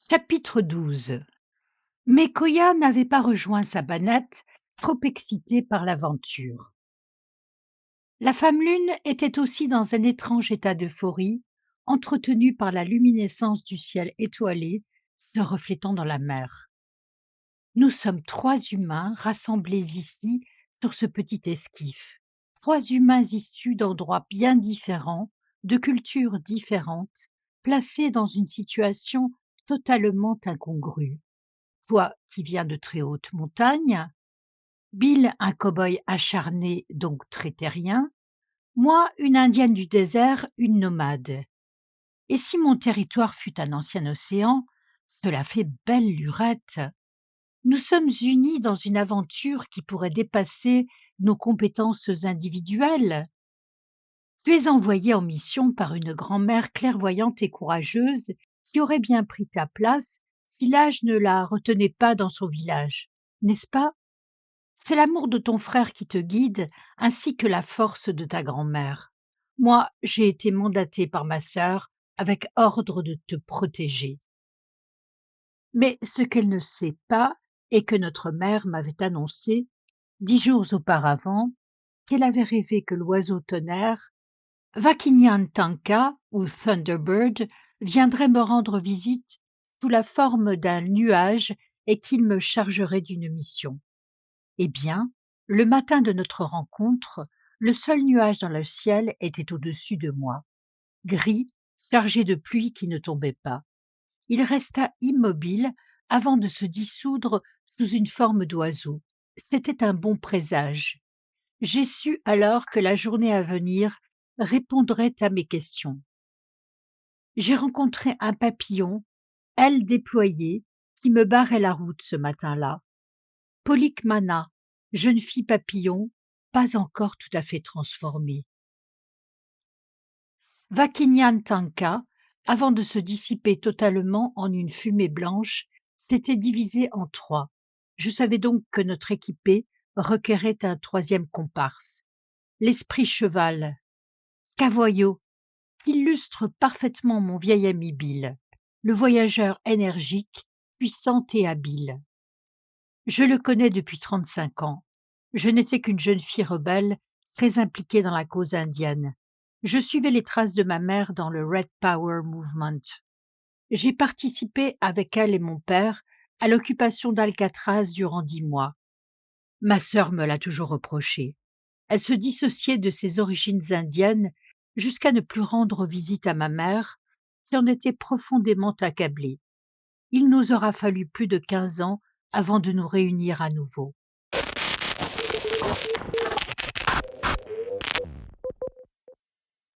Chapitre 12. Mais Koya n'avait pas rejoint sa banette, trop excitée par l'aventure. La femme lune était aussi dans un étrange état d'euphorie, entretenue par la luminescence du ciel étoilé se reflétant dans la mer. Nous sommes 3 humains rassemblés ici sur ce petit esquif. 3 humains issus d'endroits bien différents, de cultures différentes, placés dans une situation totalement incongrue. Toi qui viens de très hautes montagnes, Bill un cow-boy acharné donc très terrien, moi une indienne du désert, une nomade. Et si mon territoire fut un ancien océan, cela fait belle lurette. Nous sommes unis dans une aventure qui pourrait dépasser nos compétences individuelles. Tu es envoyé en mission par une grand-mère clairvoyante et courageuse qui aurait bien pris ta place si l'âge ne la retenait pas dans son village, n'est-ce pas? C'est l'amour de ton frère qui te guide, ainsi que la force de ta grand-mère. Moi, j'ai été mandatée par ma sœur avec ordre de te protéger. Mais ce qu'elle ne sait pas est que notre mère m'avait annoncé, 10 jours auparavant, qu'elle avait rêvé que l'oiseau tonnerre, Vakinyan Tanka ou Thunderbird, viendrait me rendre visite sous la forme d'un nuage et qu'il me chargerait d'une mission. Eh bien, le matin de notre rencontre, le seul nuage dans le ciel était au-dessus de moi, gris, chargé de pluie qui ne tombait pas. Il resta immobile avant de se dissoudre sous une forme d'oiseau. C'était un bon présage. J'ai su alors que la journée à venir répondrait à mes questions. J'ai rencontré un papillon, ailes déployées, qui me barrait la route ce matin-là. Polycmana, jeune fille papillon, pas encore tout à fait transformée. Vakinyan Tanka, avant de se dissiper totalement en une fumée blanche, s'était divisé en 3. Je savais donc que notre équipée requérait un 3e comparse. L'esprit cheval, Cavoyo, qui illustre parfaitement mon vieil ami Bill, le voyageur énergique, puissant et habile. Je le connais depuis 35 ans. Je n'étais qu'une jeune fille rebelle, très impliquée dans la cause indienne. Je suivais les traces de ma mère dans le Red Power Movement. J'ai participé avec elle et mon père à l'occupation d'Alcatraz durant 10 mois. Ma sœur me l'a toujours reproché. Elle se dissociait de ses origines indiennes jusqu'à ne plus rendre visite à ma mère, qui en était profondément accablée. Il nous aura fallu plus de 15 ans avant de nous réunir à nouveau.